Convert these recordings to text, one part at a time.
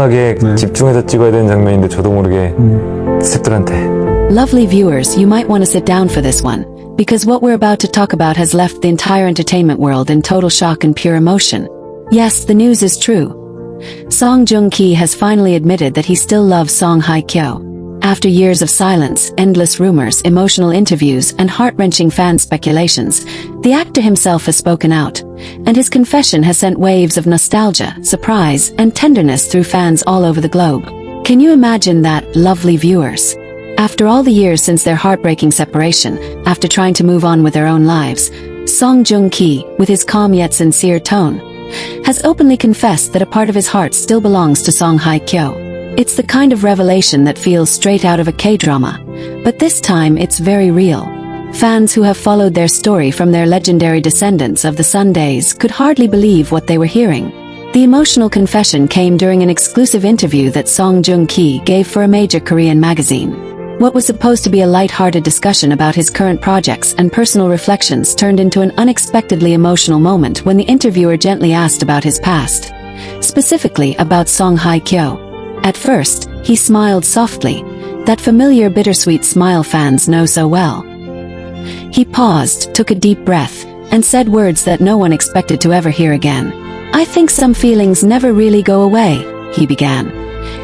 엄청나게 집중해서 찍어야 되는 장면인데 저도 모르게 스태프들한테 Lovely viewers, you might want to sit down for this one, because what we're about to talk about has left the entire entertainment world in total shock and pure emotion. Yes, the news is true. Song Joong-ki has finally admitted that he still loves Song Hye Kyo. After years of silence, endless rumors, emotional interviews, and heart-wrenching fan speculations, the actor himself has spoken out, and his confession has sent waves of nostalgia, surprise, and tenderness through fans all over the globe. Can you imagine that, lovely viewers? After all the years since their heartbreaking separation, after trying to move on with their own lives, Song Joong-ki, with his calm yet sincere tone, has openly confessed that a part of his heart still belongs to Song Hye Kyo. It's the kind of revelation that feels straight out of a K-drama, but this time it's very real. Fans who have followed their story from their legendary descendants of the Sun days could hardly believe what they were hearing. The emotional confession came during an exclusive interview that Song Joong-ki gave for a major Korean magazine. What was supposed to be a light-hearted discussion about his current projects and personal reflections turned into an unexpectedly emotional moment when the interviewer gently asked about his past, specifically about Song Hye Kyo. At first, he smiled softly, that familiar bittersweet smile fans know so well. He paused, took a deep breath, and said words that no one expected to ever hear again. "I think some feelings never really go away," he began,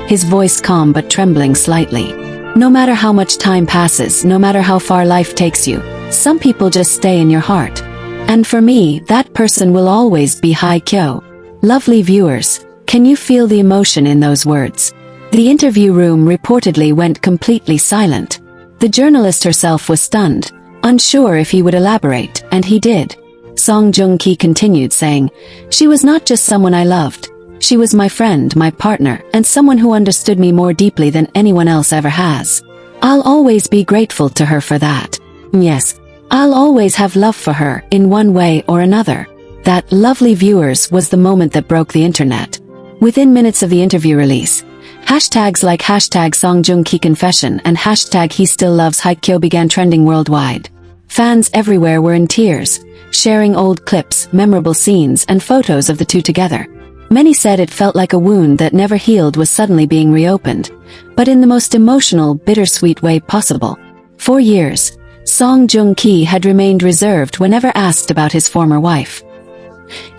his voice calm but trembling slightly. "No matter how much time passes, no matter how far life takes you, some people just stay in your heart. And for me, that person will always be Hye Kyo." Lovely viewers, can you feel the emotion in those words? The interview room reportedly went completely silent. The journalist herself was stunned, unsure if he would elaborate, and he did. Song Joong-ki continued saying, "She was not just someone I loved. She was my friend, my partner, and someone who understood me more deeply than anyone else ever has. I'll always be grateful to her for that. Yes, I'll always have love for her, in one way or another." That, lovely viewers, was the moment that broke the internet. Within minutes of the interview release, hashtags like hashtag Song Joong-ki confession and hashtag he still loves Hye Kyo began trending worldwide. Fans everywhere were in tears, sharing old clips, memorable scenes, and photos of the two together. Many said it felt like a wound that never healed was suddenly being reopened, but in the most emotional, bittersweet way possible. For years, Song Joong-ki had remained reserved whenever asked about his former wife.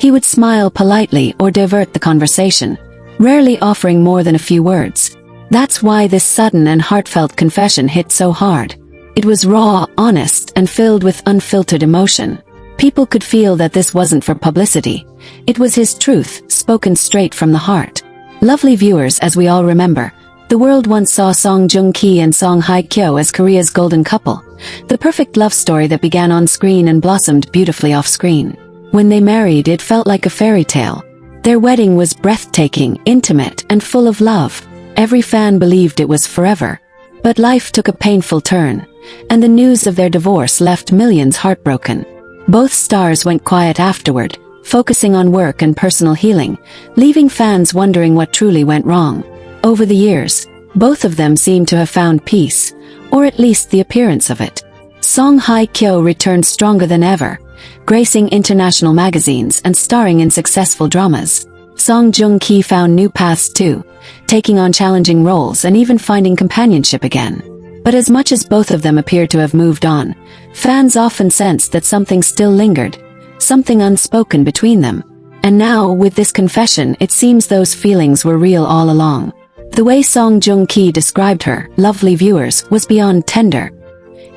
He would smile politely or divert the conversation, rarely offering more than a few words. That's why this sudden and heartfelt confession hit so hard. It was raw, honest, and filled with unfiltered emotion. People could feel that this wasn't for publicity. It was his truth, spoken straight from the heart. Lovely viewers, as we all remember, the world once saw Song Joong-ki and Song Hye Kyo as Korea's golden couple, the perfect love story that began on screen and blossomed beautifully off-screen. When they married, it felt like a fairy tale. Their wedding was breathtaking, intimate, and full of love. Every fan believed it was forever. But life took a painful turn, and the news of their divorce left millions heartbroken. Both stars went quiet afterward, focusing on work and personal healing, leaving fans wondering what truly went wrong. Over the years, both of them seemed to have found peace, or at least the appearance of it. Song Hye Kyo returned stronger than ever, gracing international magazines and starring in successful dramas. Song Joong-ki found new paths too, taking on challenging roles and even finding companionship again. But as much as both of them appeared to have moved on, fans often sensed that something still lingered, something unspoken between them. And now, with this confession, it seems those feelings were real all along. The way Song Joong-ki described her, lovely viewers, was beyond tender.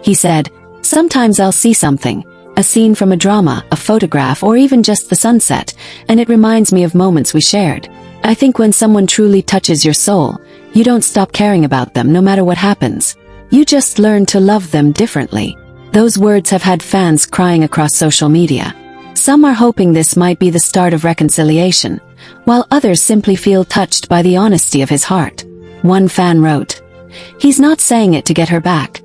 He said, "Sometimes I'll see something, a scene from a drama, a photograph, or even just the sunset, and it reminds me of moments we shared. I think when someone truly touches your soul, you don't stop caring about them no matter what happens. You just learn to love them differently." Those words have had fans crying across social media. Some are hoping this might be the start of reconciliation, while others simply feel touched by the honesty of his heart. One fan wrote, "He's not saying it to get her back.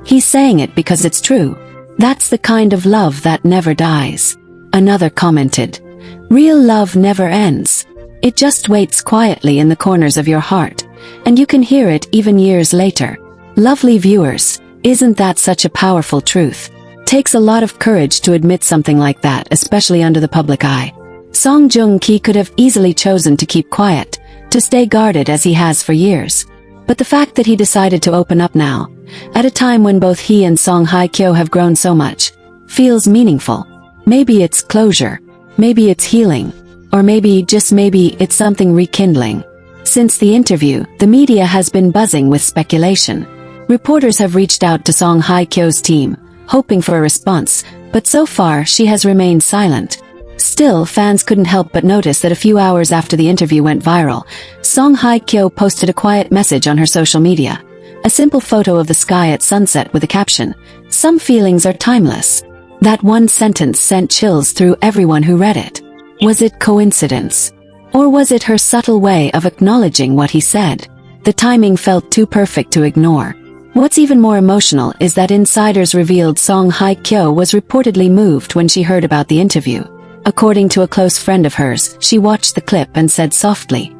He's saying it because it's true. That's the kind of love that never dies." Another commented, "Real love never ends. It just waits quietly in the corners of your heart, and you can hear it even years later." Lovely viewers, isn't that such a powerful truth? Takes a lot of courage to admit something like that, especially under the public eye. Song Joong-ki could have easily chosen to keep quiet, to stay guarded as he has for years. But the fact that he decided to open up now, at a time when both he and Song Hye Kyo have grown so much, feels meaningful. Maybe it's closure, maybe it's healing, or maybe, just maybe, it's something rekindling. Since the interview, the media has been buzzing with speculation. Reporters have reached out to Song Hye Kyo's team, hoping for a response, but so far she has remained silent. Still, fans couldn't help but notice that a few hours after the interview went viral, Song Hye Kyo posted a quiet message on her social media. A simple photo of the sky at sunset with a caption, "Some feelings are timeless." That one sentence sent chills through everyone who read it. Was it coincidence? Or was it her subtle way of acknowledging what he said? The timing felt too perfect to ignore. What's even more emotional is that insiders revealed Song Hye Kyo was reportedly moved when she heard about the interview. According to a close friend of hers, she watched the clip and said softly,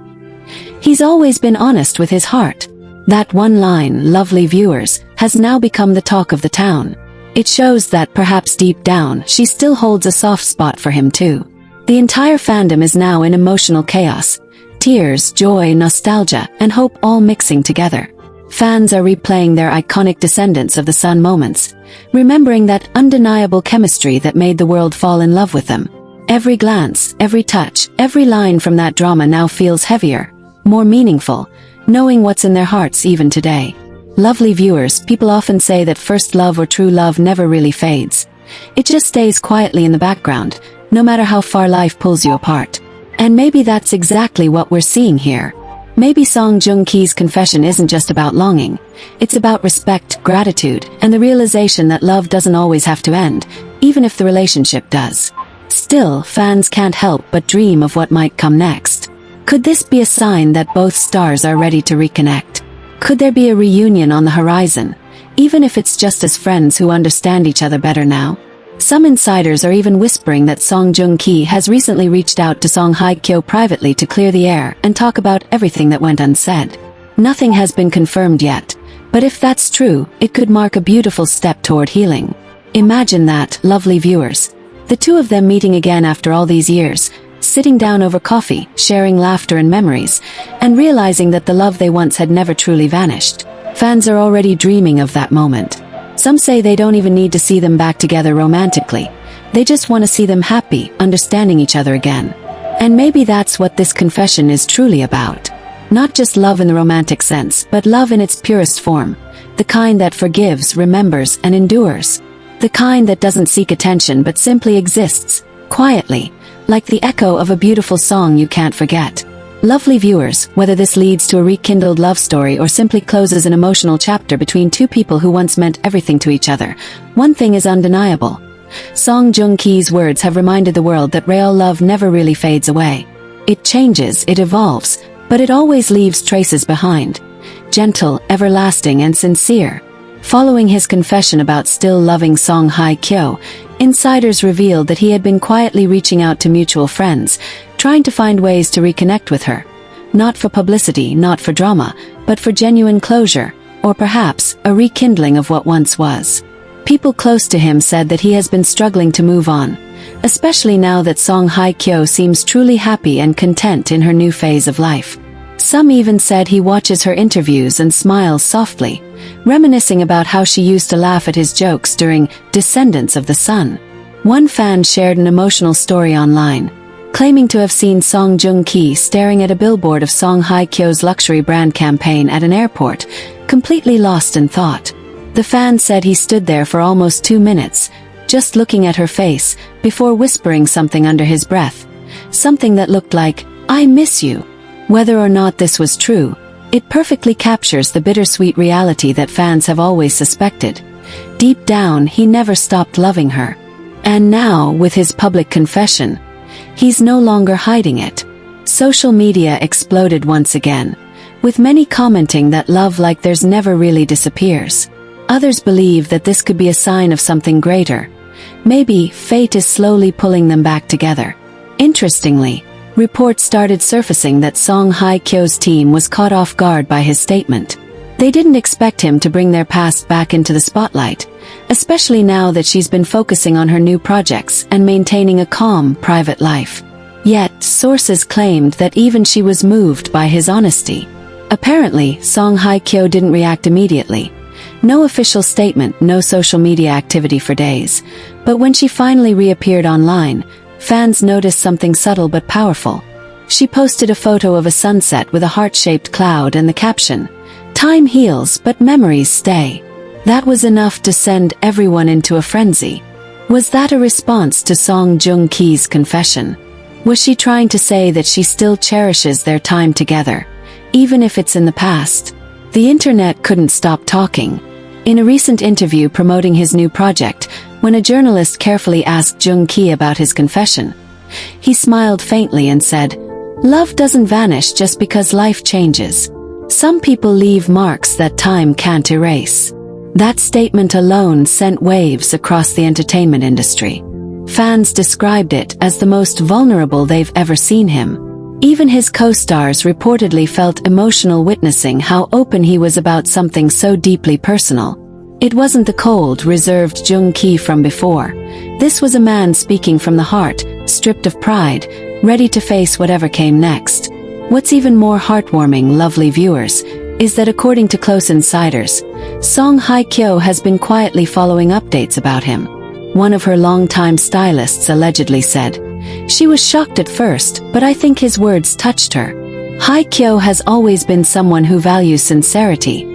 "He's always been honest with his heart." That one line, lovely viewers, has now become the talk of the town. It shows that perhaps deep down, she still holds a soft spot for him too. The entire fandom is now in emotional chaos. Tears, joy, nostalgia, and hope all mixing together. Fans are replaying their iconic Descendants of the Sun moments, remembering that undeniable chemistry that made the world fall in love with them. Every glance, every touch, every line from that drama now feels heavier, more meaningful, knowing what's in their hearts even today. Lovely viewers, people often say that first love or true love never really fades. It just stays quietly in the background, no matter how far life pulls you apart. And maybe that's exactly what we're seeing here. Maybe Song Joong Ki's confession isn't just about longing. It's about respect, gratitude, and the realization that love doesn't always have to end, even if the relationship does. Still, fans can't help but dream of what might come next. Could this be a sign that both stars are ready to reconnect? Could there be a reunion on the horizon, even if it's just as friends who understand each other better now? Some insiders are even whispering that Song Joong Ki has recently reached out to Song Hye Kyo privately to clear the air and talk about everything that went unsaid. Nothing has been confirmed yet, but if that's true, it could mark a beautiful step toward healing. Imagine that, lovely viewers. The two of them meeting again after all these years, sitting down over coffee, sharing laughter and memories, and realizing that the love they once had never truly vanished. Fans are already dreaming of that moment. Some say they don't even need to see them back together romantically. They just want to see them happy, understanding each other again. And maybe that's what this confession is truly about. Not just love in the romantic sense, but love in its purest form. The kind that forgives, remembers, and endures. The kind that doesn't seek attention but simply exists, quietly, like the echo of a beautiful song you can't forget. Lovely viewers, whether this leads to a rekindled love story or simply closes an emotional chapter between two people who once meant everything to each other, one thing is undeniable. Song Joong Ki's words have reminded the world that real love never really fades away. It changes, it evolves, but it always leaves traces behind. Gentle, everlasting, and sincere. Following his confession about still loving Song Hye Kyo, insiders revealed that he had been quietly reaching out to mutual friends, trying to find ways to reconnect with her. Not for publicity, not for drama, but for genuine closure, or perhaps a rekindling of what once was. People close to him said that he has been struggling to move on, especially now that Song Hye Kyo seems truly happy and content in her new phase of life. Some even said he watches her interviews and smiles softly, reminiscing about how she used to laugh at his jokes during Descendants of the Sun. One fan shared an emotional story online, claiming to have seen Song Joong Ki staring at a billboard of Song Hye Kyo's luxury brand campaign at an airport, completely lost in thought. The fan said he stood there for almost 2 minutes, just looking at her face, before whispering something under his breath. Something that looked like, "I miss you." Whether or not this was true, it perfectly captures the bittersweet reality that fans have always suspected. Deep down, he never stopped loving her. And now, with his public confession, he's no longer hiding it. Social media exploded once again, with many commenting that love like theirs never really disappears. Others believe that this could be a sign of something greater. Maybe fate is slowly pulling them back together. Interestingly, reports started surfacing that Song Hye Kyo's team was caught off guard by his statement. They didn't expect him to bring their past back into the spotlight, especially now that she's been focusing on her new projects and maintaining a calm, private life. Yet, sources claimed that even she was moved by his honesty. Apparently, Song Hye Kyo didn't react immediately. No official statement, no social media activity for days. But when she finally reappeared online, fans noticed something subtle but powerful. She posted a photo of a sunset with a heart-shaped cloud and the caption, "Time heals, but memories stay." That was enough to send everyone into a frenzy. Was that a response to Song Joong Ki's confession? Was she trying to say that she still cherishes their time together, even if it's in the past? The internet couldn't stop talking. In a recent interview promoting his new project, when a journalist carefully asked Joong Ki about his confession, he smiled faintly and said, "Love doesn't vanish just because life changes. Some people leave marks that time can't erase." That statement alone sent waves across the entertainment industry. Fans described it as the most vulnerable they've ever seen him. Even his co-stars reportedly felt emotional witnessing how open he was about something so deeply personal. It wasn't the cold, reserved Joong Ki from before. This was a man speaking from the heart, stripped of pride, ready to face whatever came next. What's even more heartwarming, lovely viewers, is that according to close insiders, Song Hye Kyo has been quietly following updates about him. One of her longtime stylists allegedly said, "She was shocked at first, but I think his words touched her." Hye Kyo has always been someone who values sincerity,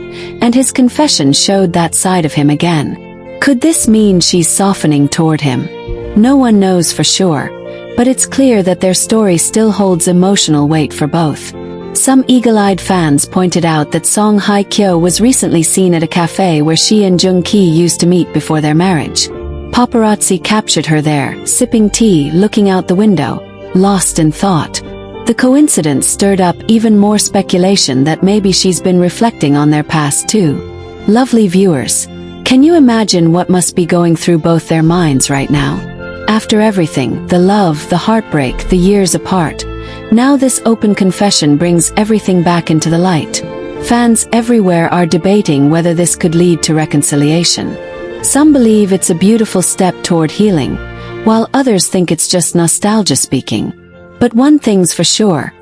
and his confession showed that side of him again. Could this mean she's softening toward him? No one knows for sure, but it's clear that their story still holds emotional weight for both. Some eagle-eyed fans pointed out that Song Hye Kyo was recently seen at a cafe where she and Joong Ki used to meet before their marriage. Paparazzi captured her there, sipping tea, looking out the window, lost in thought. The coincidence stirred up even more speculation that maybe she's been reflecting on their past too. Lovely viewers, can you imagine what must be going through both their minds right now? After everything, the love, the heartbreak, the years apart, now this open confession brings everything back into the light. Fans everywhere are debating whether this could lead to reconciliation. Some believe it's a beautiful step toward healing, while others think it's just nostalgia speaking. But one thing's for sure,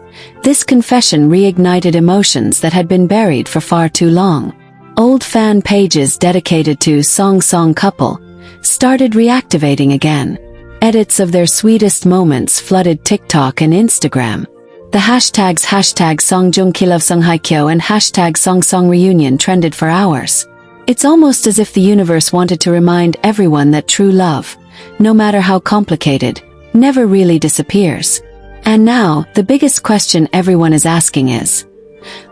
this confession reignited emotions that had been buried for far too long. Old fan pages dedicated to Song couple started reactivating again. Edits of their sweetest moments flooded TikTok and Instagram. The hashtags #Song Joong Ki Love Song Hye Kyo and #Song Reunion trended for hours. It's almost as if the universe wanted to remind everyone that true love, no matter how complicated, never really disappears. And now, the biggest question everyone is asking is,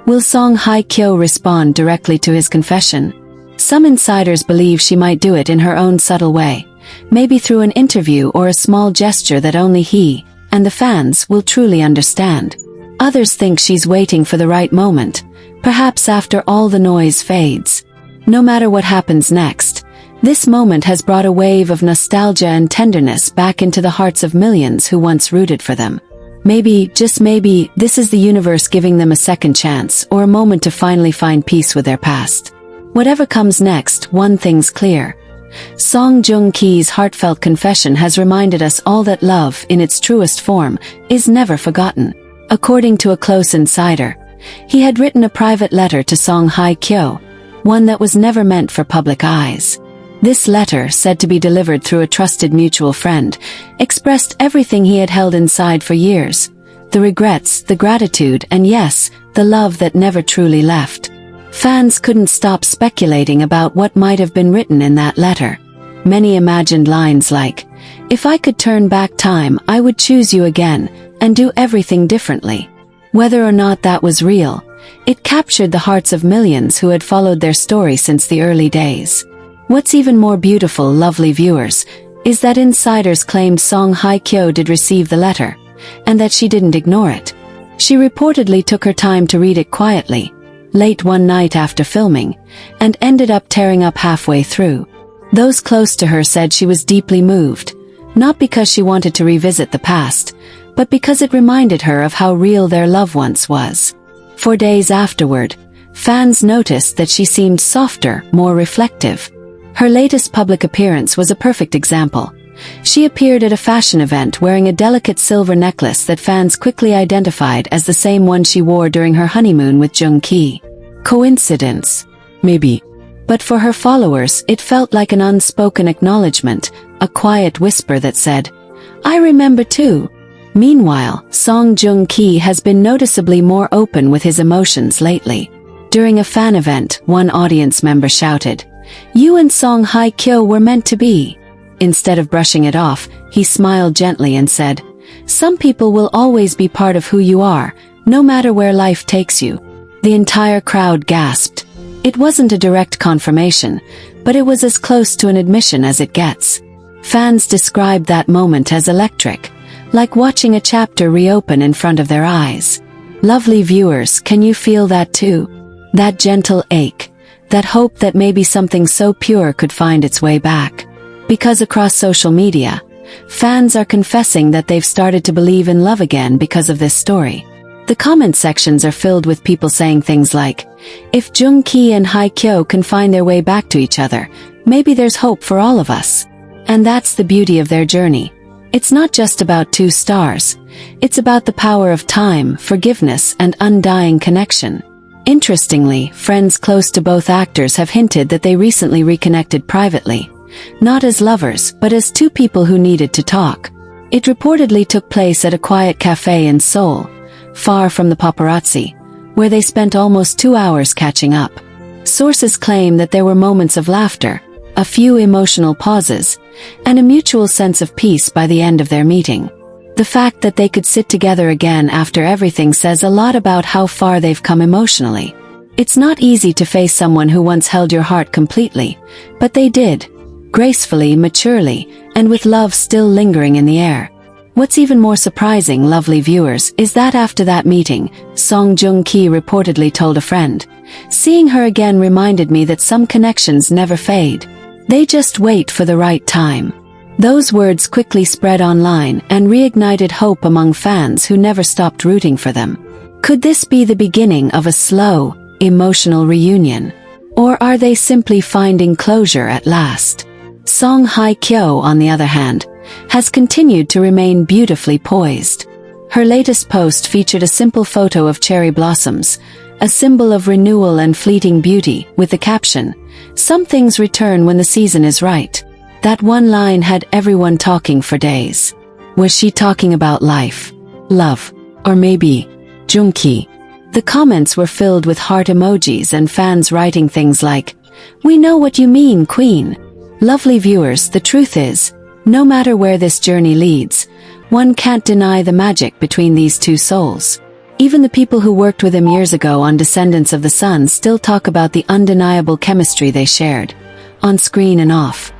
will Song Hye Kyo respond directly to his confession? Some insiders believe she might do it in her own subtle way, maybe through an interview or a small gesture that only he and the fans will truly understand. Others think she's waiting for the right moment, perhaps after all the noise fades. No matter what happens next, this moment has brought a wave of nostalgia and tenderness back into the hearts of millions who once rooted for them. Maybe, just maybe, this is the universe giving them a second chance or a moment to finally find peace with their past. Whatever comes next, one thing's clear. Song Joong Ki's heartfelt confession has reminded us all that love, in its truest form, is never forgotten. According to a close insider, he had written a private letter to Song Hye Kyo, one that was never meant for public eyes. This letter, said to be delivered through a trusted mutual friend, expressed everything he had held inside for years. The regrets, the gratitude, and yes, the love that never truly left. Fans couldn't stop speculating about what might have been written in that letter. Many imagined lines like, "If I could turn back time, I would choose you again, and do everything differently." Whether or not that was real, it captured the hearts of millions who had followed their story since the early days. What's even more beautiful, lovely viewers, is that insiders claimed Song Hye Kyo did receive the letter, and that she didn't ignore it. She reportedly took her time to read it quietly, late one night after filming, and ended up tearing up halfway through. Those close to her said she was deeply moved, not because she wanted to revisit the past, but because it reminded her of how real their love once was. For days afterward, fans noticed that she seemed softer, more reflective. Her latest public appearance was a perfect example. She appeared at a fashion event wearing a delicate silver necklace that fans quickly identified as the same one she wore during her honeymoon with Joong. Coincidence? Maybe. But for her followers, it felt like an unspoken acknowledgement, a quiet whisper that said, "I remember too." Meanwhile, Song Joong-ki has been noticeably more open with his emotions lately. During a fan event, one audience member shouted, "You and Song Hye Kyo were meant to be." Instead of brushing it off, he smiled gently and said, "Some people will always be part of who you are, no matter where life takes you." The entire crowd gasped. It wasn't a direct confirmation, but it was as close to an admission as it gets. Fans described that moment as electric, like watching a chapter reopen in front of their eyes. Lovely viewers, can you feel that too? That gentle ache, that hope that maybe something so pure could find its way back. Because across social media, fans are confessing that they've started to believe in love again because of this story. The comment sections are filled with people saying things like, "If Joong-ki and Hye Kyo can find their way back to each other, maybe there's hope for all of us." And that's the beauty of their journey. It's not just about two stars. It's about the power of time, forgiveness, and undying connection. Interestingly, friends close to both actors have hinted that they recently reconnected privately. Not as lovers, but as two people who needed to talk. It reportedly took place at a quiet cafe in Seoul, far from the paparazzi, where they spent almost 2 hours catching up. Sources claim that there were moments of laughter, a few emotional pauses, and a mutual sense of peace by the end of their meeting. The fact that they could sit together again after everything says a lot about how far they've come emotionally. It's not easy to face someone who once held your heart completely, but they did, gracefully, maturely, and with love still lingering in the air. What's even more surprising, lovely viewers, is that after that meeting, Song Joong-ki reportedly told a friend, "Seeing her again reminded me that some connections never fade. They just wait for the right time." Those words quickly spread online and reignited hope among fans who never stopped rooting for them. Could this be the beginning of a slow, emotional reunion? Or are they simply finding closure at last? Song Hye Kyo, on the other hand, has continued to remain beautifully poised. Her latest post featured a simple photo of cherry blossoms, a symbol of renewal and fleeting beauty, with the caption, "Some things return when the season is right." That one line had everyone talking for days. Was she talking about life, love, or maybe Joong-ki? The comments were filled with heart emojis and fans writing things like, "We know what you mean, Queen." Lovely viewers, the truth is, no matter where this journey leads, one can't deny the magic between these two souls. Even the people who worked with him years ago on Descendants of the Sun still talk about the undeniable chemistry they shared, on screen and off.